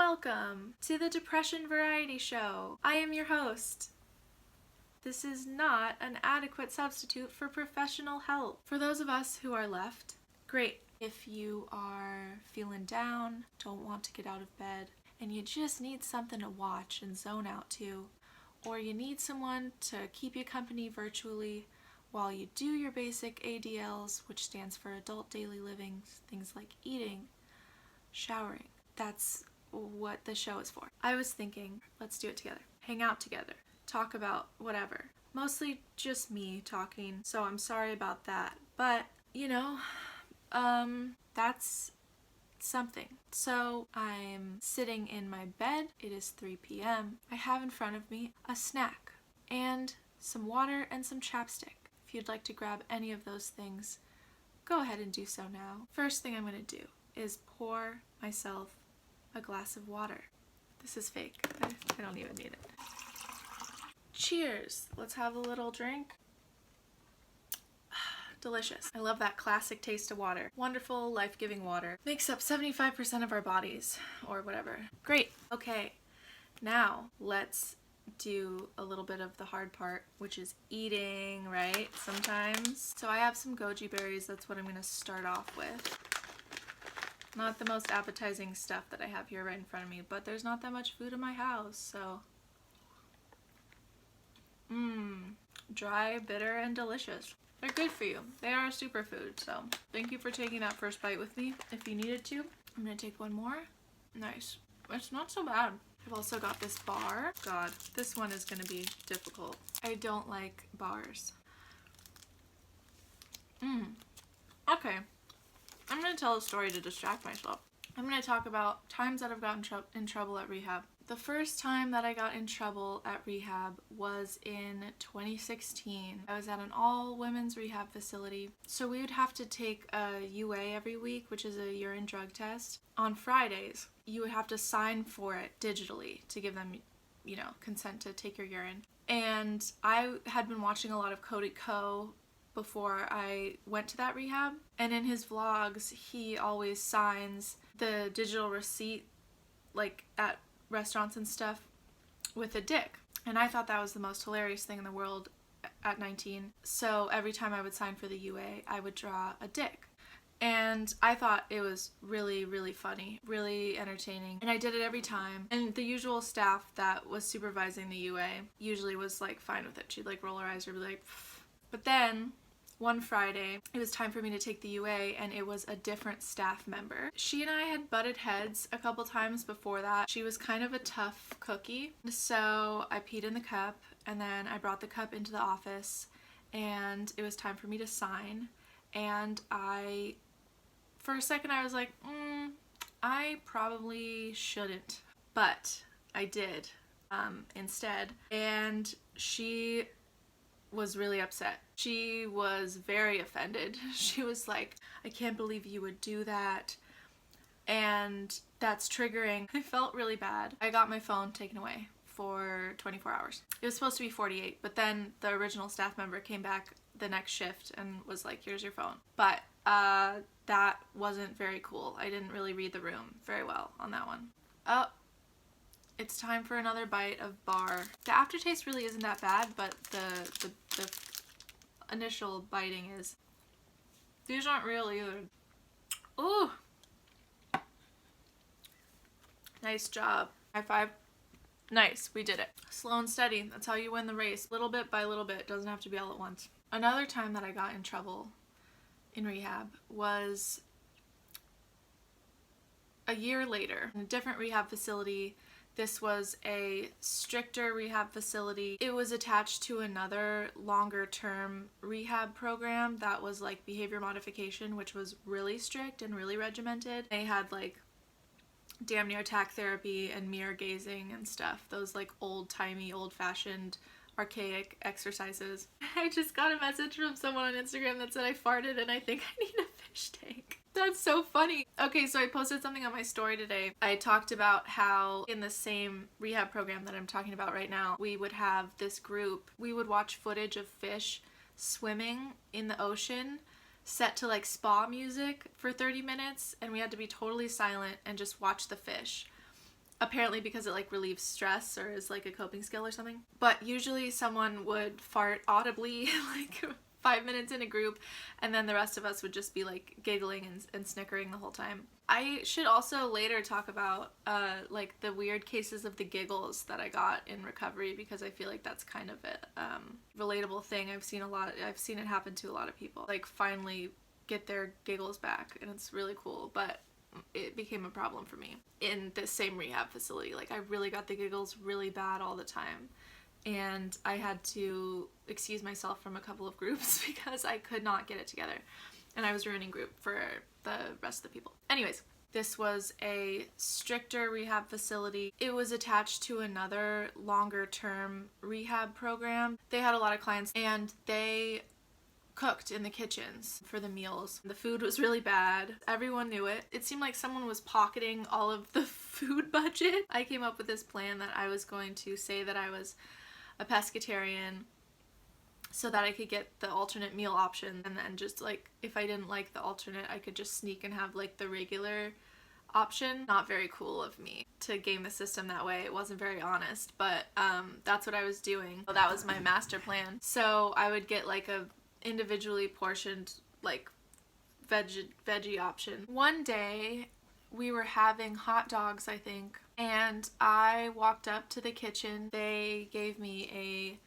Welcome to the Depression Variety Show. I am your host. This is not an adequate substitute for professional help. For those of us who are left, great. If you are feeling down, don't want to get out of bed, and you just need something to watch and zone out to, or you need someone to keep you company virtually while you do your basic ADLs, which stands for adult daily living, things like eating, showering. That's what the show is for. I was thinking, let's do it together. Hang out together. Talk about whatever. Mostly just me talking, so I'm sorry about that. But, that's something. So I'm sitting in my bed. It is 3 p.m. I have in front of me a snack and some water and some chapstick. If you'd like to grab any of those things, go ahead and do so now. First thing I'm going to do is pour myself a glass of water. This is fake. I don't even need it. Cheers! Let's have a little drink. Delicious. I love that classic taste of water. Wonderful, life-giving water. Makes up 75% of our bodies, or whatever. Great. Okay, now let's do a little bit of the hard part, which is eating, right? Sometimes. So I have some goji berries. That's what I'm going to start off with. Not the most appetizing stuff that I have here right in front of me, but there's not that much food in my house, so. Dry, bitter, and delicious. They're good for you. They are a superfood, so thank you for taking that first bite with me. If you needed to, I'm gonna take one more. Nice. It's not so bad. I've also got this bar. God, this one is gonna be difficult. I don't like bars. Okay. I'm going to tell a story to distract myself. I'm going to talk about times that I've gotten in trouble at rehab. The first time that I got in trouble at rehab was in 2016. I was at an all-women's rehab facility. So we would have to take a UA every week, which is a urine drug test. On Fridays, you would have to sign for it digitally to give them, consent to take your urine. And I had been watching a lot of Cody Ko before I went to that rehab, and in his vlogs he always signs the digital receipt like at restaurants and stuff with a dick, and I thought that was the most hilarious thing in the world at 19. So every time I would sign for the UA, I would draw a dick, and I thought it was really, really funny, really entertaining, and I did it every time. And the usual staff that was supervising the UA usually was like fine with it. She'd like roll her eyes or be like pfft. But then one Friday, it was time for me to take the UA, and it was a different staff member. She and I had butted heads a couple times before that. She was kind of a tough cookie. So I peed in the cup, and then I brought the cup into the office, and it was time for me to sign. And for a second I was like, I probably shouldn't. But I did instead. And she was really upset. She was very offended. She was like, I can't believe you would do that, and that's triggering. I felt really bad. I got my phone taken away for 24 hours. It was supposed to be 48, but then the original staff member came back the next shift and was like, here's your phone. But that wasn't very cool. I didn't really read the room very well on that one. Oh, it's time for another bite of bar. The aftertaste really isn't that bad, but the initial biting is. These aren't real either. Ooh! Nice job. High five. Nice, we did it. Slow and steady. That's how you win the race. Little bit by little bit. It doesn't have to be all at once. Another time that I got in trouble in rehab was a year later in a different rehab facility. This was a stricter rehab facility. It was attached to another longer term rehab program that was like behavior modification, which was really strict and really regimented. They had like damn near attack therapy and mirror gazing and stuff. Those like old-timey, old-fashioned, archaic exercises. I just got a message from someone on Instagram that said I farted and I think I need a fish tank. That's so funny. Okay, so I posted something on my story today. I talked about how in the same rehab program that I'm talking about right now, we would have this group. We would watch footage of fish swimming in the ocean set to like spa music for 30 minutes, and we had to be totally silent and just watch the fish. apparently because it like relieves stress or is like a coping skill or something. But usually someone would fart audibly like 5 minutes in a group, and then the rest of us would just be like giggling and snickering the whole time. I should also later talk about like the weird cases of the giggles that I got in recovery, because I feel like that's kind of a relatable thing. I've seen it happen to a lot of people, like finally get their giggles back, and it's really cool. But it became a problem for me in this same rehab facility. Like I really got the giggles really bad all the time, and I had to excuse myself from a couple of groups because I could not get it together, and I was ruining group for the rest of the people. Anyways, this was a stricter rehab facility. It was attached to another longer term rehab program. They had a lot of clients, and they cooked in the kitchens for the meals. The food was really bad. Everyone knew it. It seemed like someone was pocketing all of the food budget. I came up with this plan that I was going to say that I was a pescatarian so that I could get the alternate meal option, and then just like if I didn't like the alternate, I could just sneak and have like the regular option. Not very cool of me to game the system that way. It wasn't very honest, but that's what I was doing. So that was my master plan. So I would get like a individually portioned like veggie option. One day we were having hot dogs, I think, and I walked up to the kitchen. They gave me a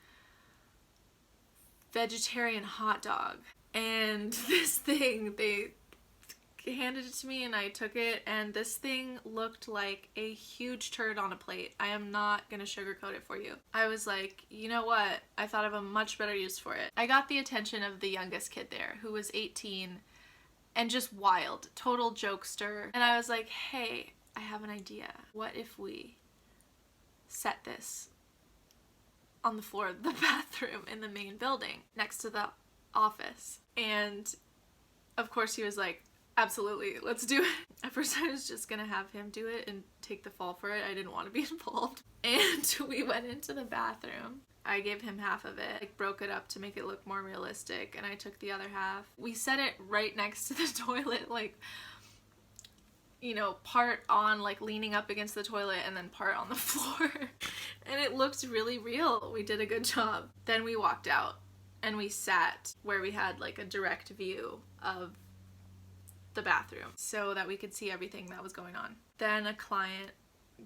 vegetarian hot dog, and this thing, they handed it to me and I took it, and this thing looked like a huge turd on a plate. I am not gonna sugarcoat it for you. I was like, you know what? I thought of a much better use for it. I got the attention of the youngest kid there, who was 18 and just wild, total jokester. And I was like, hey, I have an idea. What if we set this on the floor of the bathroom in the main building next to the office? And of course he was like, absolutely, let's do it. At first I was just gonna have him do it and take the fall for it. I didn't want to be involved. And we went into the bathroom. I gave him half of it, like broke it up to make it look more realistic, and I took the other half. We set it right next to the toilet, like, you know, part on like leaning up against the toilet and then part on the floor. And it looked really real. We did a good job. Then we walked out and we sat where we had like a direct view of the bathroom so that we could see everything that was going on. Then a client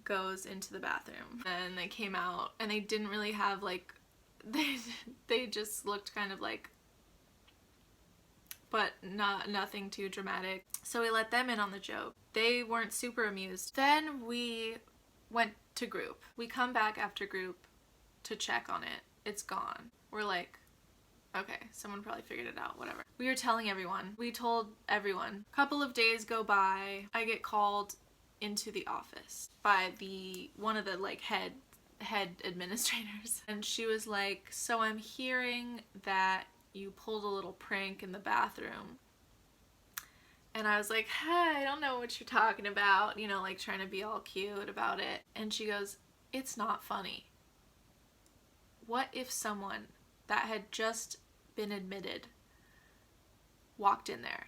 goes into the bathroom, and they came out and they didn't really have like, they just looked kind of like, but nothing too dramatic. So we let them in on the joke. They weren't super amused. Then we went to group. We come back after group to check on it. It's gone. We're like, okay, someone probably figured it out, whatever. We were telling everyone. We told everyone. A couple of days go by. I get called into the office by one of the like head administrators. And she was like, so I'm hearing that you pulled a little prank in the bathroom. And I was like, hey, I don't know what you're talking about, you know, like trying to be all cute about it. And she goes, it's not funny. What if someone that had just been admitted walked in there?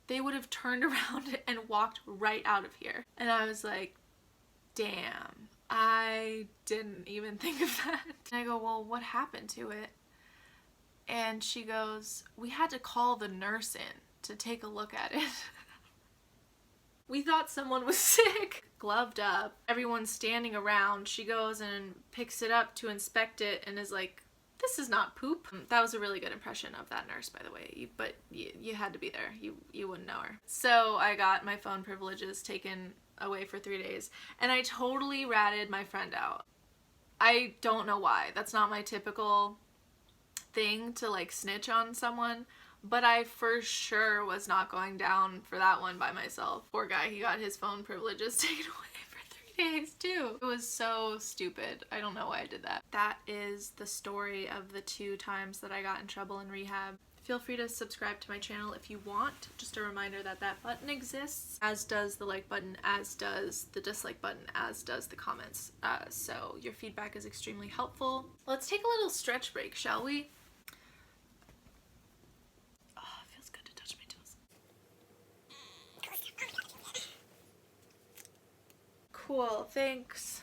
They would have turned around and walked right out of here. And I was like, damn, I didn't even think of that. And I go, well, what happened to it? And she goes, we had to call the nurse in to take a look at it. We thought someone was sick. Gloved up, everyone's standing around. She goes and picks it up to inspect it and is like, this is not poop. That was a really good impression of that nurse, by the way, but you had to be there. You wouldn't know her. So I got my phone privileges taken away for 3 days, and I totally ratted my friend out. I don't know why. That's not my typical thing to like snitch on someone, but I for sure was not going down for that one by myself. Poor guy, he got his phone privileges taken away for 3 days too. It was so stupid. I don't know why I did that. That is the story of the 2 times that I got in trouble in rehab. Feel free to subscribe to my channel if you want. Just a reminder that that button exists, as does the like button, as does the dislike button, as does the comments. So your feedback is extremely helpful. Let's take a little stretch break, shall we? Oh, it feels good to touch my toes. Cool, thanks.